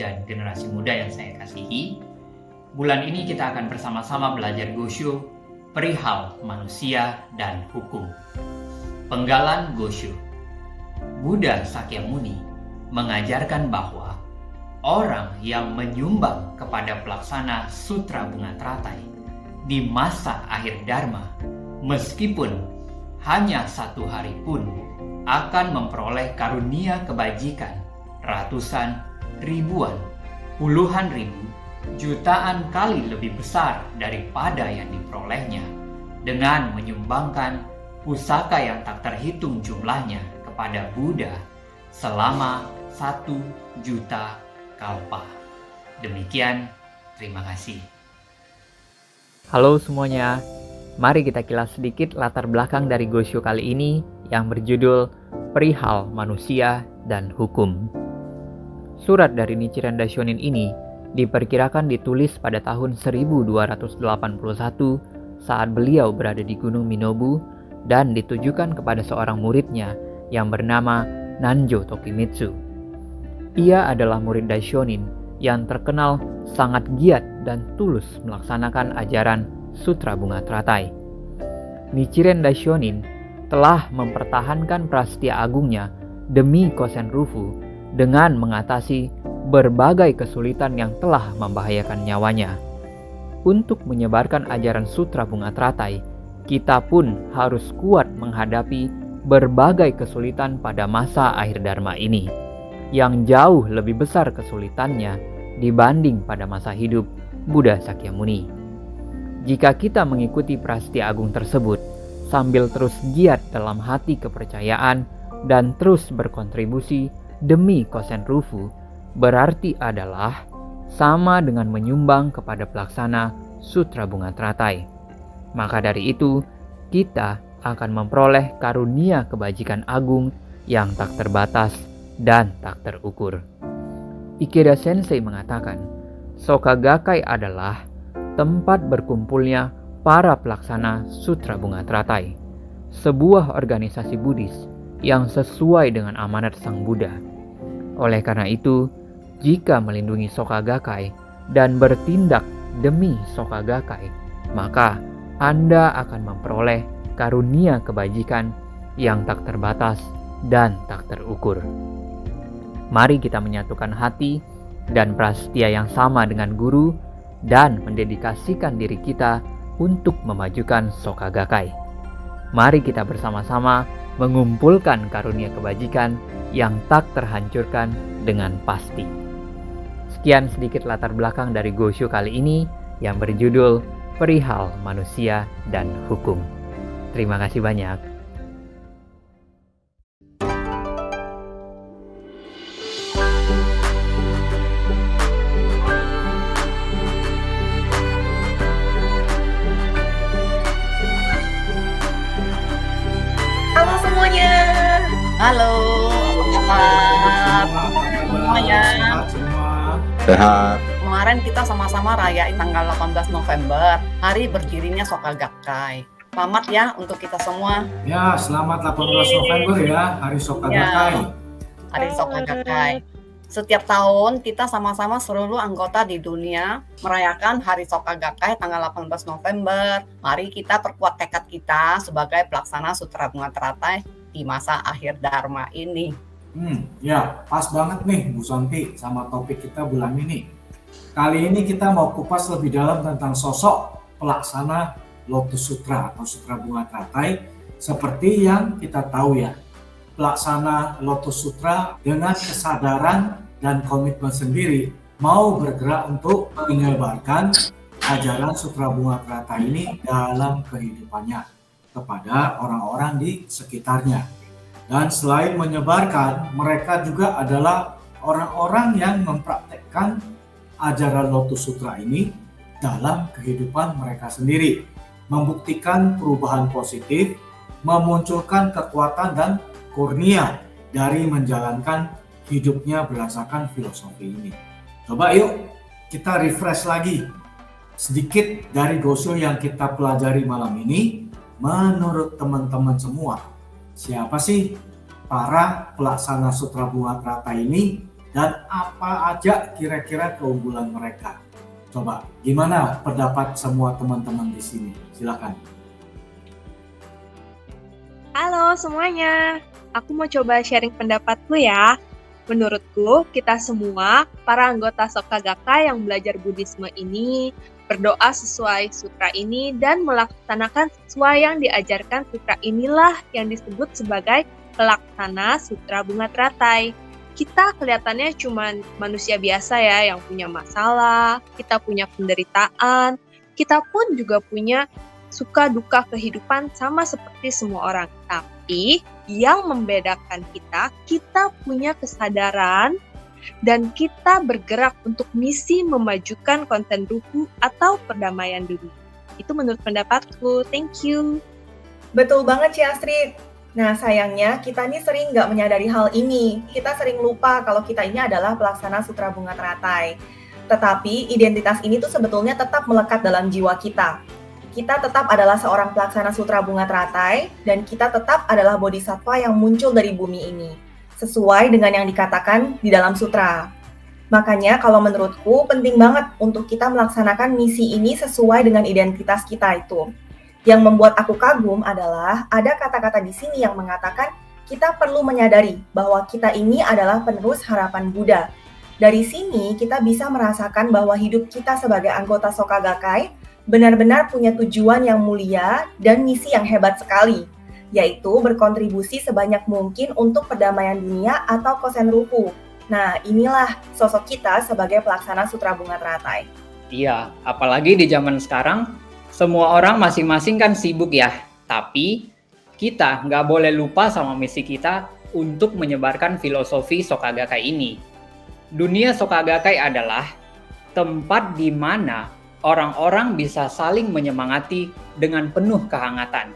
dan generasi muda yang saya kasihi. Bulan ini kita akan bersama-sama belajar Gosho perihal manusia dan hukum. Penggalan Gosho. Buddha Sakyamuni mengajarkan bahwa orang yang menyumbang kepada pelaksana Sutra Bunga Teratai di masa akhir Dharma, meskipun hanya 1 hari pun, akan memperoleh karunia kebajikan ratusan, ribuan, puluhan ribu, jutaan kali lebih besar daripada yang diperolehnya dengan menyumbangkan pusaka yang tak terhitung jumlahnya kepada Buddha selama 1 juta kalpa. Demikian, terima kasih. Halo semuanya, mari kita kilas sedikit latar belakang dari Gosho kali ini yang berjudul Perihal Manusia dan Hukum. Surat dari Nichiren Daishonin ini diperkirakan ditulis pada tahun 1281 saat beliau berada di Gunung Minobu dan ditujukan kepada seorang muridnya yang bernama Nanjo Tokimitsu. Ia adalah murid Daishonin yang terkenal sangat giat dan tulus melaksanakan ajaran Sutra Bunga Teratai. Nichiren Daishonin telah mempertahankan prastia agungnya demi Kosen Rufu dengan mengatasi berbagai kesulitan yang telah membahayakan nyawanya. Untuk menyebarkan ajaran Sutra Bunga Teratai, kita pun harus kuat menghadapi berbagai kesulitan pada masa akhir Dharma ini, yang jauh lebih besar kesulitannya dibanding pada masa hidup Buddha Sakyamuni. Jika kita mengikuti prastia agung tersebut sambil terus giat dalam hati kepercayaan dan terus berkontribusi demi Kosen Rufu, berarti adalah sama dengan menyumbang kepada pelaksana Sutra Bunga Teratai. Maka dari itu, kita akan memperoleh karunia kebajikan agung yang tak terbatas dan tak terukur. Ikeda Sensei mengatakan, Soka Gakkai adalah tempat berkumpulnya para pelaksana Sutra Bunga Teratai, sebuah organisasi Buddhis yang sesuai dengan amanat Sang Buddha. Oleh karena itu, jika melindungi Soka Gakkai dan bertindak demi Soka Gakkai, maka Anda akan memperoleh karunia kebajikan yang tak terbatas dan tak terukur. Mari kita menyatukan hati dan prastia yang sama dengan guru dan mendedikasikan diri kita untuk memajukan Soka Gakkai. Mari kita bersama-sama mengumpulkan karunia kebajikan yang tak terhancurkan dengan pasti. Sekian sedikit latar belakang dari Gosho kali ini yang berjudul Perihal Manusia dan Hukum. Terima kasih banyak. Halo semuanya. Halo, apa kabar semuanya? Sehat. Kemarin kita sama-sama rayain tanggal 18 November, hari berdirinya Soka Gakkai. Selamat ya untuk kita semua. Ya, selamat 18 November ya, Hari Soka Ya. Gakkai. Hari Soka Gakkai. Setiap tahun kita sama-sama seluruh anggota di dunia merayakan Hari Soka Gakkai tanggal 18 November. Mari kita perkuat tekad kita sebagai pelaksana Sutra Bunga Teratai di masa akhir Dharma ini. Ya, pas banget nih Bu Santi sama topik kita bulan ini. Kali ini kita mau kupas lebih dalam tentang sosok pelaksana Lotus Sutra atau Sutra Bunga Teratai. Seperti yang kita tahu ya, pelaksana Lotus Sutra dengan kesadaran dan komitmen sendiri mau bergerak untuk menyebarkan ajaran Sutra Bunga Teratai ini dalam kehidupannya kepada orang-orang di sekitarnya. Dan selain menyebarkan, mereka juga adalah orang-orang yang mempraktekkan ajaran Lotus Sutra ini dalam kehidupan mereka sendiri, membuktikan perubahan positif, memunculkan kekuatan dan kurnia dari menjalankan hidupnya berdasarkan filosofi ini. Coba yuk kita refresh lagi sedikit dari Gosho yang kita pelajari malam ini. Menurut teman-teman semua, siapa sih para pelaksana Sutra Bunga Teratai ini dan apa aja kira-kira keunggulan mereka. Coba, gimana pendapat semua teman-teman di sini? Silakan. Halo semuanya, aku mau coba sharing pendapatku ya. Menurutku, kita semua, para anggota Soka Gakkai yang belajar Buddhisme ini, berdoa sesuai sutra ini dan melaksanakan sesuai yang diajarkan sutra inilah yang disebut sebagai pelaksana sutra bunga teratai. Kita kelihatannya cuma manusia biasa ya yang punya masalah, kita punya penderitaan, kita pun juga punya suka duka kehidupan sama seperti semua orang. Tapi yang membedakan kita punya kesadaran dan kita bergerak untuk misi memajukan konten ruhu atau perdamaian dunia. Itu menurut pendapatku. Thank you. Betul banget, Ci Astrid. Nah, sayangnya kita ini sering nggak menyadari hal ini. Kita sering lupa kalau kita ini adalah pelaksana sutra bunga teratai. Tetapi identitas ini tuh sebetulnya tetap melekat dalam jiwa kita. Kita tetap adalah seorang pelaksana sutra bunga teratai, dan kita tetap adalah bodhisattva yang muncul dari bumi ini, sesuai dengan yang dikatakan di dalam sutra. Makanya kalau menurutku penting banget untuk kita melaksanakan misi ini sesuai dengan identitas kita itu. Yang membuat aku kagum adalah ada kata-kata di sini yang mengatakan kita perlu menyadari bahwa kita ini adalah penerus harapan Buddha. Dari sini kita bisa merasakan bahwa hidup kita sebagai anggota Soka Gakkai benar-benar punya tujuan yang mulia dan misi yang hebat sekali, yaitu berkontribusi sebanyak mungkin untuk perdamaian dunia atau kosen ruhu. Nah, inilah sosok kita sebagai pelaksana sutra bunga teratai. Iya, apalagi di zaman sekarang, semua orang masing-masing kan sibuk ya. Tapi kita nggak boleh lupa sama misi kita untuk menyebarkan filosofi Soka Gakkai ini. Dunia Soka Gakkai adalah tempat di mana orang-orang bisa saling menyemangati dengan penuh kehangatan.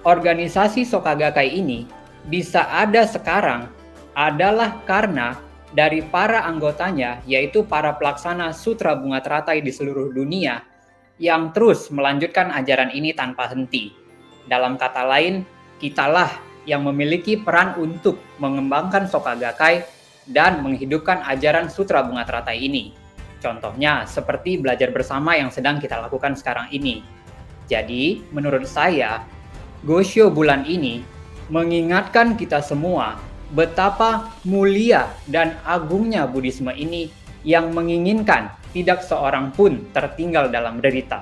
Organisasi Soka Gakkai ini bisa ada sekarang adalah karena dari para anggotanya, yaitu para pelaksana sutra bunga teratai di seluruh dunia, yang terus melanjutkan ajaran ini tanpa henti. Dalam kata lain, kitalah yang memiliki peran untuk mengembangkan Soka Gakkai dan menghidupkan ajaran sutra bunga teratai ini. Contohnya seperti belajar bersama yang sedang kita lakukan sekarang ini. Jadi, menurut saya, Goshyo bulan ini mengingatkan kita semua betapa mulia dan agungnya Buddhisme ini yang menginginkan tidak seorang pun tertinggal dalam derita.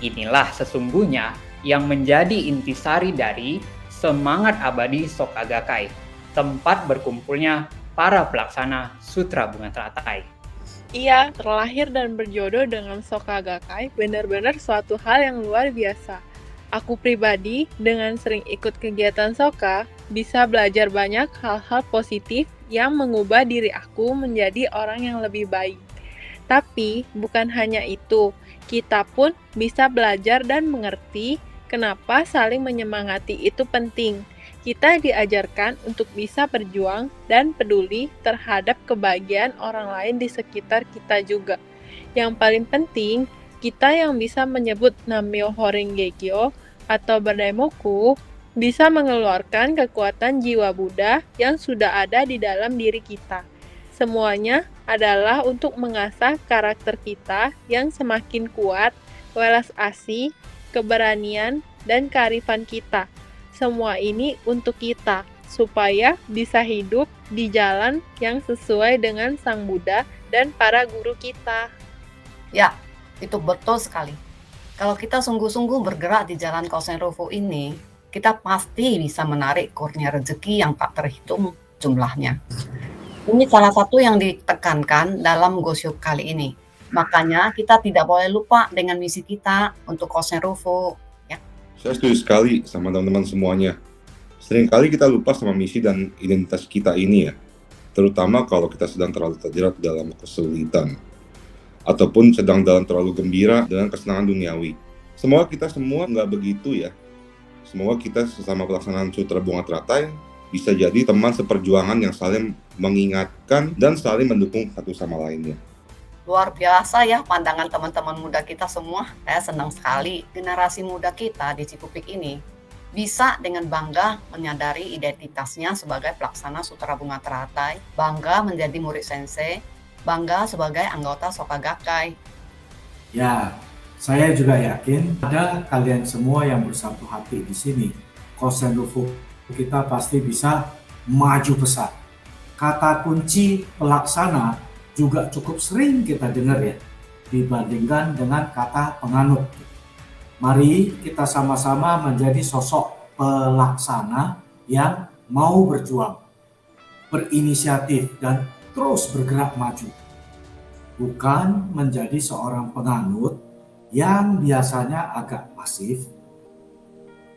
Inilah sesungguhnya yang menjadi intisari dari semangat abadi Soka Gakkai, tempat berkumpulnya para pelaksana sutra bunga teratai. Iya, terlahir dan berjodoh dengan Soka Gakkai benar-benar suatu hal yang luar biasa. Aku pribadi, dengan sering ikut kegiatan Soka, bisa belajar banyak hal-hal positif yang mengubah diri aku menjadi orang yang lebih baik. Tapi, bukan hanya itu, kita pun bisa belajar dan mengerti kenapa saling menyemangati itu penting. Kita diajarkan untuk bisa berjuang dan peduli terhadap kebahagiaan orang lain di sekitar kita juga. Yang paling penting, kita yang bisa menyebut Nam-myoho Renge-kyo atau berdaimoku bisa mengeluarkan kekuatan jiwa Buddha yang sudah ada di dalam diri kita. Semuanya adalah untuk mengasah karakter kita yang semakin kuat, welas asih, keberanian, dan kearifan kita. Semua ini untuk kita, supaya bisa hidup di jalan yang sesuai dengan Sang Buddha dan para guru kita. Ya, itu betul sekali. Kalau kita sungguh-sungguh bergerak di jalan kosen ruhu ini, kita pasti bisa menarik kurnia rezeki yang tak terhitung jumlahnya. Ini salah satu yang ditekankan dalam Goshyo kali ini. Makanya kita tidak boleh lupa dengan misi kita untuk kosen ruhu. Saya setuju sekali sama teman-teman semuanya. Seringkali kita lupa sama misi dan identitas kita ini ya. Terutama kalau kita sedang terlalu terjerat dalam kesulitan. Ataupun sedang dalam terlalu gembira dengan kesenangan duniawi. Semoga kita semua nggak begitu ya. Semoga kita sesama pelaksanaan sutra bunga teratai bisa jadi teman seperjuangan yang saling mengingatkan dan saling mendukung satu sama lainnya. Luar biasa ya pandangan teman-teman muda kita semua. Saya senang sekali generasi muda kita di Cikupik ini bisa dengan bangga menyadari identitasnya sebagai pelaksana Sutra Bunga Teratai, bangga menjadi murid sensei, bangga sebagai anggota Soka Gakkai. Ya, saya juga yakin ada kalian semua yang bersatu hati di sini. Kosenrufu kita pasti bisa maju pesat. Kata kunci pelaksana juga cukup sering kita dengar ya, dibandingkan dengan kata penganut. Mari kita sama-sama menjadi sosok pelaksana yang mau berjuang, berinisiatif, dan terus bergerak maju. Bukan menjadi seorang penganut yang biasanya agak pasif,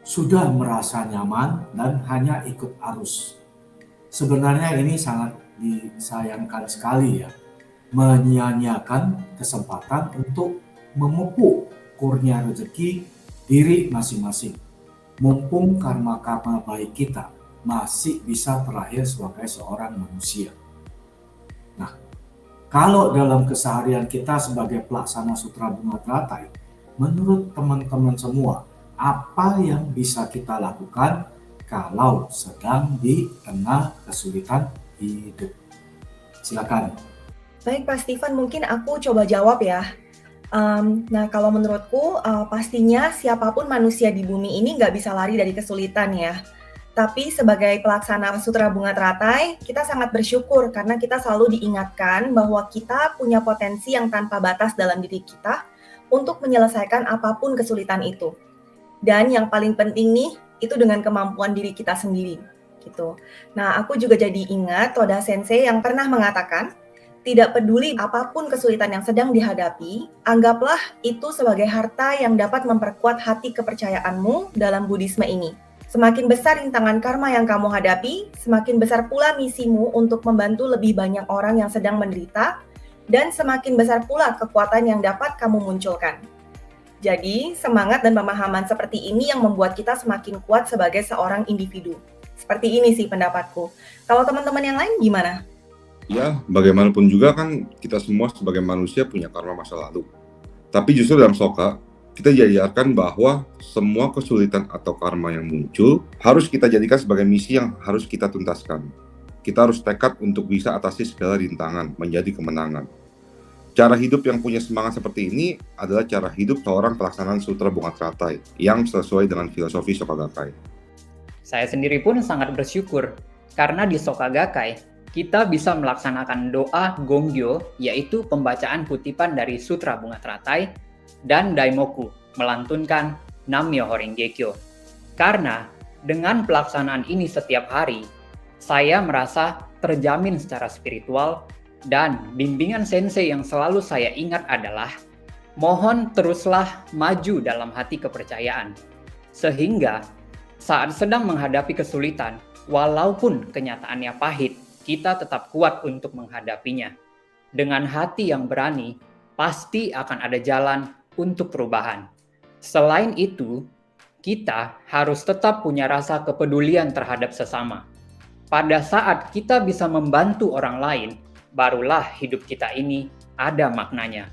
sudah merasa nyaman dan hanya ikut arus. Sebenarnya ini sangat disayangkan sekali ya, menyia-nyiakan kesempatan untuk memupuk kurnia rezeki diri masing-masing. Mumpung karma-karma baik kita masih bisa terlahir sebagai seorang manusia. Nah, kalau dalam keseharian kita sebagai pelaksana Sutra Bunga Teratai, menurut teman-teman semua, apa yang bisa kita lakukan kalau sedang di tengah kesulitan hidup? Silakan. Baik Pak Stephen, mungkin aku coba jawab ya. Nah, kalau menurutku pastinya siapapun manusia di bumi ini nggak bisa lari dari kesulitan ya. Tapi sebagai pelaksana Sutra Bunga Teratai, kita sangat bersyukur karena kita selalu diingatkan bahwa kita punya potensi yang tanpa batas dalam diri kita untuk menyelesaikan apapun kesulitan itu. Dan yang paling penting nih, itu dengan kemampuan diri kita sendiri. Gitu. Nah, aku juga jadi ingat Toda Sensei yang pernah mengatakan, tidak peduli apapun kesulitan yang sedang dihadapi, anggaplah itu sebagai harta yang dapat memperkuat hati kepercayaanmu dalam Buddhisme ini. Semakin besar rintangan karma yang kamu hadapi, semakin besar pula misimu untuk membantu lebih banyak orang yang sedang menderita, dan semakin besar pula kekuatan yang dapat kamu munculkan. Jadi, semangat dan pemahaman seperti ini yang membuat kita semakin kuat sebagai seorang individu. Seperti ini sih pendapatku. Kalau teman-teman yang lain gimana? Ya, bagaimanapun juga kan kita semua sebagai manusia punya karma masa lalu. Tapi justru dalam Soka, kita diajarkan bahwa semua kesulitan atau karma yang muncul harus kita jadikan sebagai misi yang harus kita tuntaskan. Kita harus tekad untuk bisa atasi segala rintangan menjadi kemenangan. Cara hidup yang punya semangat seperti ini adalah cara hidup seorang pelaksanaan Sutra Bunga Teratai yang sesuai dengan filosofi Soka Gakkai. Saya sendiri pun sangat bersyukur karena di Soka Gakkai kita bisa melaksanakan doa Gongyo, yaitu pembacaan kutipan dari Sutra Bunga Teratai, dan Daimoku, melantunkan Nam-myoho Renge Kyo. Karena dengan pelaksanaan ini setiap hari, saya merasa terjamin secara spiritual, dan bimbingan sensei yang selalu saya ingat adalah, mohon teruslah maju dalam hati kepercayaan. Sehingga saat sedang menghadapi kesulitan, walaupun kenyataannya pahit, kita tetap kuat untuk menghadapinya. Dengan hati yang berani, pasti akan ada jalan untuk perubahan. Selain itu, kita harus tetap punya rasa kepedulian terhadap sesama. Pada saat kita bisa membantu orang lain, barulah hidup kita ini ada maknanya.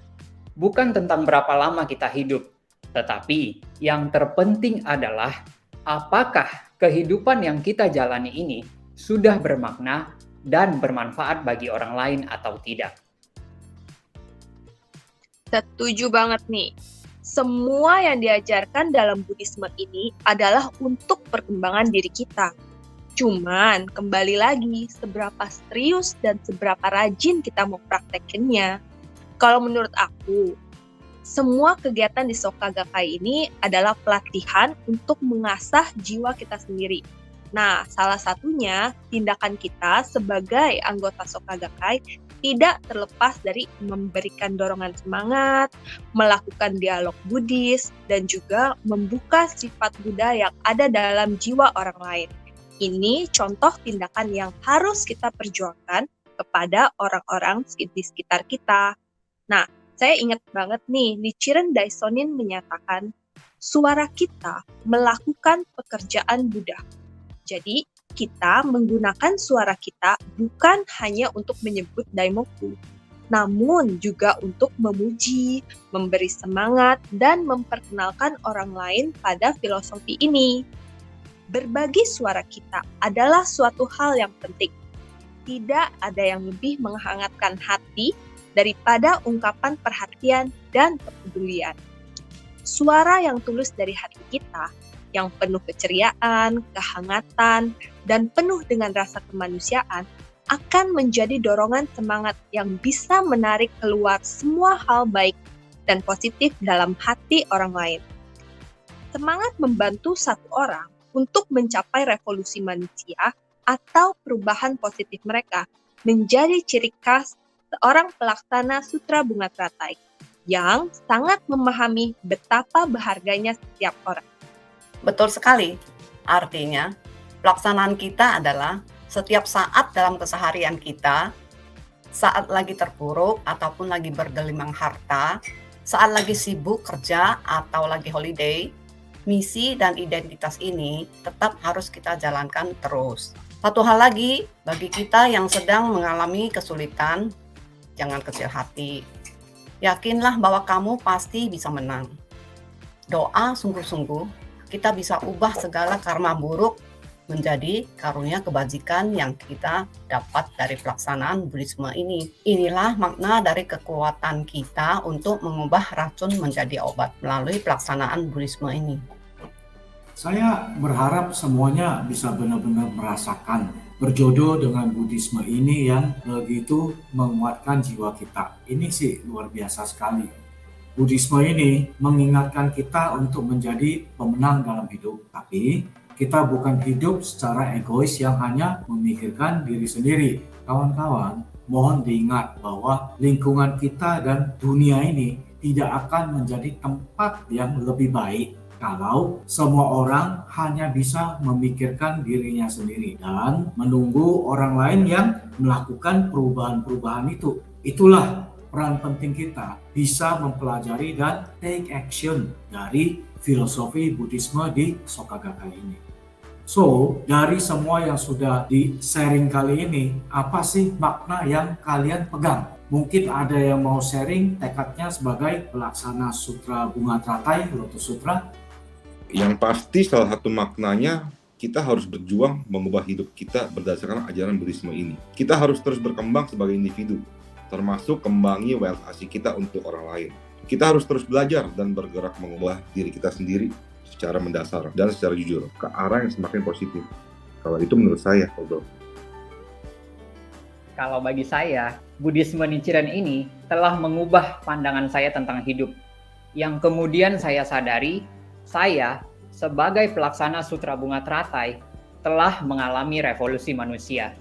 Bukan tentang berapa lama kita hidup, tetapi yang terpenting adalah apakah kehidupan yang kita jalani ini sudah bermakna dan bermanfaat bagi orang lain atau tidak. Setuju banget nih. Semua yang diajarkan dalam Buddhisme ini adalah untuk perkembangan diri kita. Cuman, kembali lagi, seberapa serius dan seberapa rajin kita mau praktekinnya. Kalau menurut aku, semua kegiatan di Soka Gakkai ini adalah pelatihan untuk mengasah jiwa kita sendiri. Nah, salah satunya tindakan kita sebagai anggota Soka Gakkai tidak terlepas dari memberikan dorongan semangat, melakukan dialog Buddhis, dan juga membuka sifat Buddha yang ada dalam jiwa orang lain. Ini contoh tindakan yang harus kita perjuangkan kepada orang-orang di sekitar kita. Nah, saya ingat banget nih, Nichiren Daishonin menyatakan, suara kita melakukan pekerjaan Buddha. Jadi, kita menggunakan suara kita bukan hanya untuk menyebut Daimoku, namun juga untuk memuji, memberi semangat, dan memperkenalkan orang lain pada filosofi ini. berbagi suara kita adalah suatu hal yang penting. Tidak ada yang lebih menghangatkan hati daripada ungkapan perhatian dan kepedulian. Suara yang tulus dari hati kita, yang penuh keceriaan, kehangatan, dan penuh dengan rasa kemanusiaan, akan menjadi dorongan semangat yang bisa menarik keluar semua hal baik dan positif dalam hati orang lain. Semangat membantu satu orang untuk mencapai revolusi manusia atau perubahan positif mereka menjadi ciri khas seorang pelaksana sutra bunga teratai yang sangat memahami betapa berharganya setiap orang. Betul sekali. Artinya, pelaksanaan kita adalah setiap saat dalam keseharian kita, saat lagi terpuruk ataupun lagi bergelimang harta, saat lagi sibuk kerja atau lagi holiday, misi dan identitas ini tetap harus kita jalankan terus. Satu hal lagi, bagi kita yang sedang mengalami kesulitan, jangan kecil hati. Yakinlah bahwa kamu pasti bisa menang. Doa sungguh-sungguh, kita bisa ubah segala karma buruk menjadi karunia kebajikan yang kita dapat dari pelaksanaan Buddhisme ini. Inilah makna dari kekuatan kita untuk mengubah racun menjadi obat melalui pelaksanaan Buddhisme ini. Saya berharap semuanya bisa benar-benar merasakan berjodoh dengan Buddhisme ini yang begitu menguatkan jiwa kita. Ini sih luar biasa sekali. Buddhisme ini mengingatkan kita untuk menjadi pemenang dalam hidup, tapi kita bukan hidup secara egois yang hanya memikirkan diri sendiri. Kawan-kawan, mohon diingat bahwa lingkungan kita dan dunia ini tidak akan menjadi tempat yang lebih baik kalau semua orang hanya bisa memikirkan dirinya sendiri dan menunggu orang lain yang melakukan perubahan-perubahan itu. Itulah peran penting kita bisa mempelajari dan take action dari filosofi Buddhisme di Soka Gakkai ini. So, dari semua yang sudah di-sharing kali ini, apa sih makna yang kalian pegang? Mungkin ada yang mau sharing tekadnya sebagai pelaksana Sutra Bunga Teratai, Lotus Sutra. Yang pasti salah satu maknanya, kita harus berjuang mengubah hidup kita berdasarkan ajaran Buddhisme ini. Kita harus terus berkembang sebagai individu, termasuk kembangi wealth asik kita untuk orang lain. Kita harus terus belajar dan bergerak mengubah diri kita sendiri secara mendasar dan secara jujur ke arah yang semakin positif. Kalau itu menurut saya, Bro. Kalau bagi saya, Buddhisme Nichiren ini telah mengubah pandangan saya tentang hidup. Yang kemudian saya sadari, saya sebagai pelaksana Sutra Bunga Teratai telah mengalami revolusi manusia.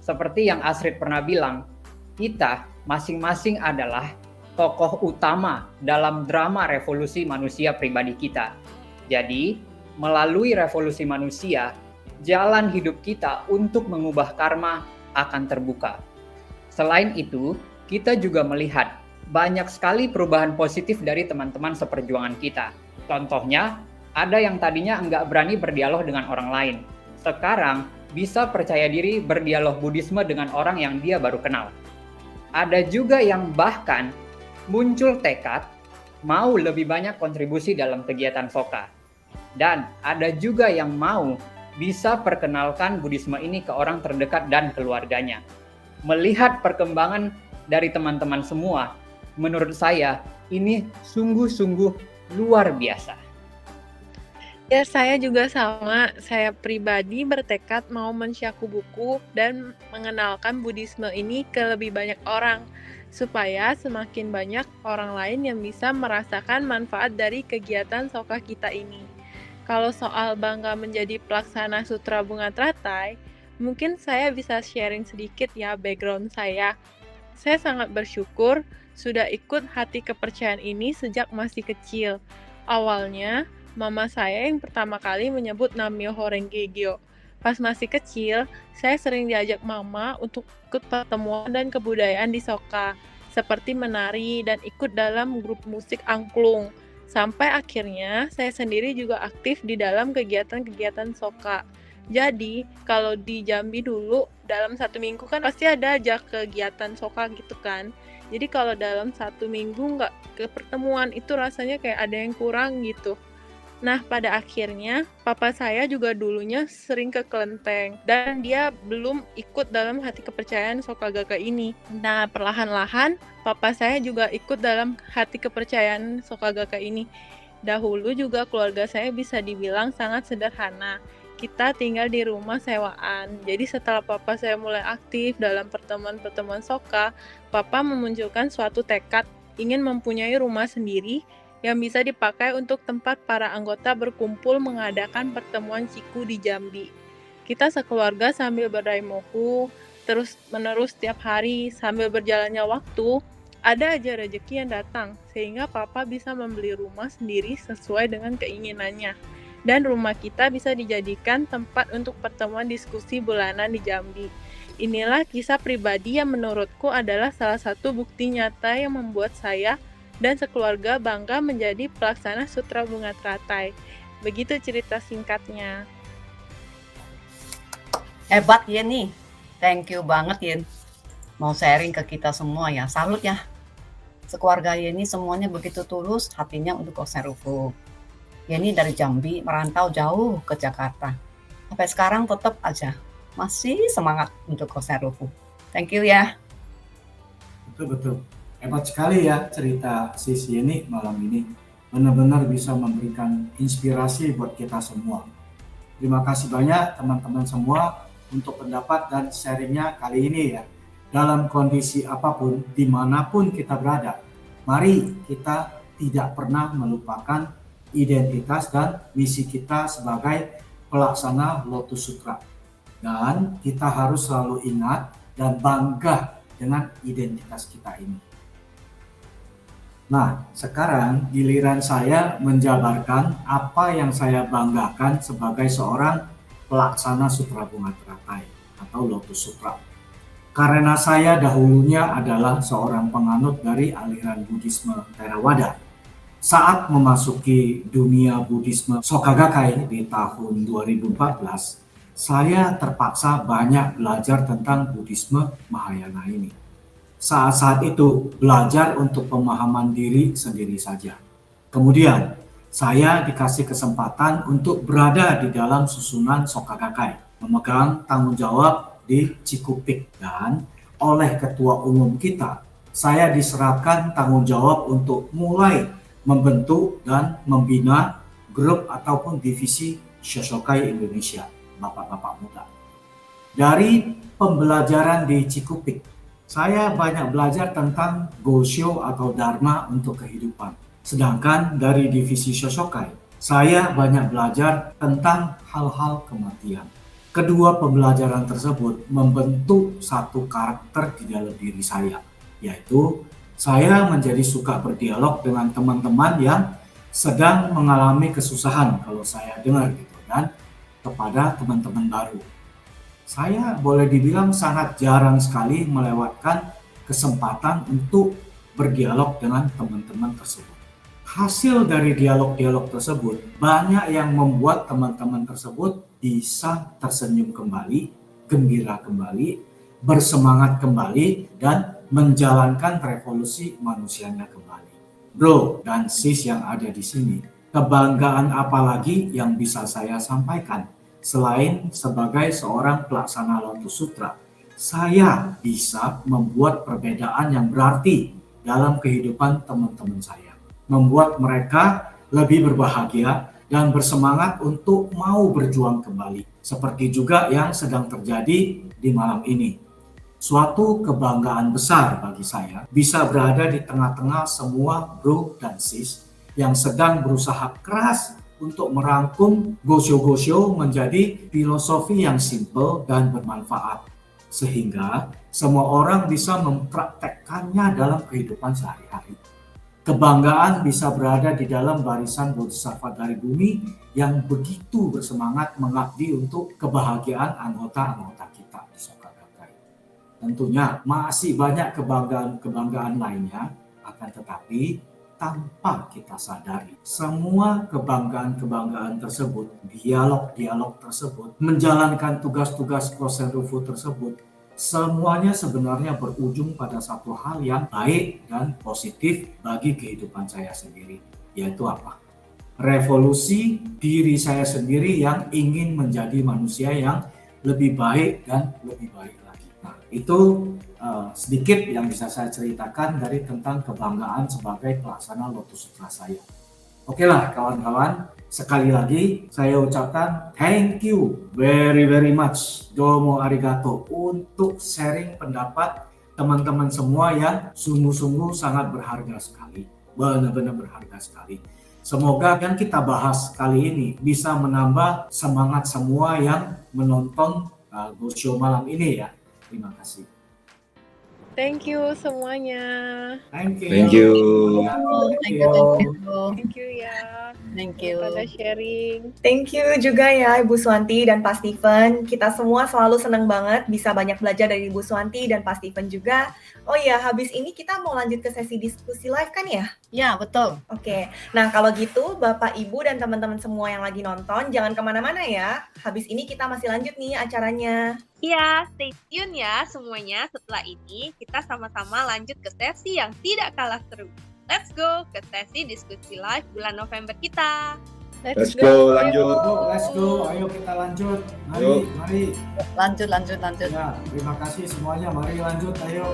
Seperti yang Astrid pernah bilang, kita masing-masing adalah tokoh utama dalam drama revolusi manusia pribadi kita. Jadi, melalui revolusi manusia, jalan hidup kita untuk mengubah karma akan terbuka. Selain itu, kita juga melihat banyak sekali perubahan positif dari teman-teman seperjuangan kita. Contohnya, ada yang tadinya nggak berani berdialog dengan orang lain. Sekarang, bisa percaya diri berdialog Buddhisme dengan orang yang dia baru kenal. Ada juga yang bahkan muncul tekad mau lebih banyak kontribusi dalam kegiatan Soka. Dan ada juga yang mau bisa perkenalkan Buddhisme ini ke orang terdekat dan keluarganya. Melihat perkembangan dari teman-teman semua, menurut saya ini sungguh-sungguh luar biasa. Ya, saya juga sama. Saya pribadi bertekad mau mensyaku buku dan mengenalkan Buddhisme ini ke lebih banyak orang, supaya semakin banyak orang lain yang bisa merasakan manfaat dari kegiatan Soka kita ini. Kalau soal bangga menjadi pelaksana Sutra Bunga Teratai, mungkin saya bisa sharing sedikit ya background saya. Saya sangat bersyukur sudah ikut hati kepercayaan ini sejak masih kecil. Awalnya, mama saya yang pertama kali menyebut Nam-myoho Renge Kyo. Pas masih kecil, saya sering diajak mama untuk ikut pertemuan dan kebudayaan di Soka, seperti menari dan ikut dalam grup musik angklung. Sampai akhirnya, saya sendiri juga aktif di dalam kegiatan-kegiatan Soka. Jadi, kalau di Jambi dulu, dalam 1 minggu kan pasti ada aja kegiatan Soka gitu kan. Jadi kalau dalam 1 minggu nggak ke pertemuan, itu rasanya kayak ada yang kurang gitu. Nah, pada akhirnya, papa saya juga dulunya sering ke kelenteng, dan dia belum ikut dalam hati kepercayaan Soka Gakkai ini. Nah, perlahan-lahan, papa saya juga ikut dalam hati kepercayaan Soka Gakkai ini. Dahulu juga keluarga saya bisa dibilang sangat sederhana. Kita tinggal di rumah sewaan. Jadi setelah papa saya mulai aktif dalam pertemuan-pertemuan Soka, papa memunculkan suatu tekad ingin mempunyai rumah sendiri yang bisa dipakai untuk tempat para anggota berkumpul mengadakan pertemuan Ciku di Jambi. Kita sekeluarga sambil berdaimoku, terus-menerus setiap hari, sambil berjalannya waktu, ada aja rezeki yang datang, sehingga papa bisa membeli rumah sendiri sesuai dengan keinginannya. Dan rumah kita bisa dijadikan tempat untuk pertemuan diskusi bulanan di Jambi. Inilah kisah pribadi yang menurutku adalah salah satu bukti nyata yang membuat saya dan sekeluarga bangga menjadi pelaksana Sutra Bunga Teratai. Begitu cerita singkatnya. Hebat Yen nih. Thank you banget Yen. Mau sharing ke kita semua ya. Salut ya. Sekeluarga Yeni semuanya begitu tulus hatinya untuk Koserufu. Yeni dari Jambi merantau jauh ke Jakarta. Sampai sekarang tetap aja masih semangat untuk Koserufu. Thank you ya. Betul. Hebat sekali ya cerita Sis Yeni malam ini. Benar-benar bisa memberikan inspirasi buat kita semua. Terima kasih banyak teman-teman semua untuk pendapat dan sharingnya kali ini ya. Dalam kondisi apapun, dimanapun kita berada, mari kita tidak pernah melupakan identitas dan misi kita sebagai pelaksana Lotus Sutra. Dan kita harus selalu ingat dan bangga dengan identitas kita ini. Nah, sekarang giliran saya menjabarkan apa yang saya banggakan sebagai seorang pelaksana Sutra Bunga Teratai atau Lotus Sutra. Karena saya dahulunya adalah seorang penganut dari aliran Buddhisme Theravada. Saat memasuki dunia Buddhisme Soka Gakkai di tahun 2014, saya terpaksa banyak belajar tentang Buddhisme Mahayana ini. Saat-saat itu belajar untuk pemahaman diri sendiri saja. Kemudian saya dikasih kesempatan untuk berada di dalam susunan Soka Gakkai, memegang tanggung jawab di Cikupik, dan oleh ketua umum kita, saya diserahkan tanggung jawab untuk mulai membentuk dan membina grup ataupun divisi Shoshokai Indonesia, bapak-bapak muda. Dari pembelajaran di Cikupik, saya banyak belajar tentang Gosho atau Dharma untuk kehidupan. Sedangkan dari divisi Shoshokai, saya banyak belajar tentang hal-hal kematian. Kedua pembelajaran tersebut membentuk satu karakter di dalam diri saya, yaitu saya menjadi suka berdialog dengan teman-teman yang sedang mengalami kesusahan kalau saya dengar gitu, dan kepada teman-teman baru. Saya boleh dibilang sangat jarang sekali melewatkan kesempatan untuk berdialog dengan teman-teman tersebut. Hasil dari dialog-dialog tersebut banyak yang membuat teman-teman tersebut bisa tersenyum kembali, gembira kembali, bersemangat kembali, dan menjalankan revolusi manusianya kembali. Bro dan sis yang ada di sini, kebanggaan apa lagi yang bisa saya sampaikan? Selain sebagai seorang pelaksana Lotus Sutra, saya bisa membuat perbedaan yang berarti dalam kehidupan teman-teman saya. Membuat mereka lebih berbahagia dan bersemangat untuk mau berjuang kembali. Seperti juga yang sedang terjadi di malam ini. Suatu kebanggaan besar bagi saya bisa berada di tengah-tengah semua bro dan sis yang sedang berusaha keras untuk merangkum Gosho-Gosho menjadi filosofi yang simpel dan bermanfaat, sehingga semua orang bisa mempraktekkannya dalam kehidupan sehari-hari. Kebanggaan bisa berada di dalam barisan Bodhisattva dari bumi yang begitu bersemangat mengabdi untuk kebahagiaan anggota-anggota kita di Soka Gakkai. Tentunya masih banyak kebanggaan-kebanggaan lainnya, akan tetapi tanpa kita sadari, semua kebanggaan-kebanggaan tersebut, dialog-dialog tersebut, menjalankan tugas-tugas Koserufu tersebut, semuanya sebenarnya berujung pada satu hal yang baik dan positif bagi kehidupan saya sendiri, yaitu apa? revolusi diri saya sendiri yang ingin menjadi manusia yang lebih baik dan lebih baik lagi. Nah, itu sedikit yang bisa saya ceritakan dari tentang kebanggaan sebagai pelaksana Lotus Sutra saya. Oke lah kawan-kawan, sekali lagi saya ucapkan thank you very much, domo arigato, untuk sharing pendapat teman-teman semua yang sungguh-sungguh sangat berharga sekali, benar-benar berharga sekali. Semoga yang kita bahas kali ini bisa menambah semangat semua yang menonton Gosho malam ini ya. Terima kasih. Thank you semuanya. Thank you. Thank you. Thank you. Thank you ya. Thank you. Pada sharing. Thank you juga ya Ibu Suwanti dan Pak Steven. Kita semua selalu senang banget bisa banyak belajar dari Ibu Suwanti dan Pak Steven juga. Oh iya, habis ini kita mau lanjut ke sesi diskusi live kan ya? Ya, betul. Oke, nah kalau gitu Bapak, Ibu, dan teman-teman semua yang lagi nonton, jangan kemana-mana ya. Habis ini kita masih lanjut nih acaranya. Iya, stay tune ya semuanya. Setelah ini kita sama-sama lanjut ke sesi yang tidak kalah seru. Let's go ke sesi diskusi live bulan November kita. Let's go, lanjut. Let's go, ayo kita lanjut. Yuk. Mari. Lanjut. Ya, terima kasih semuanya. Mari lanjut, ayo.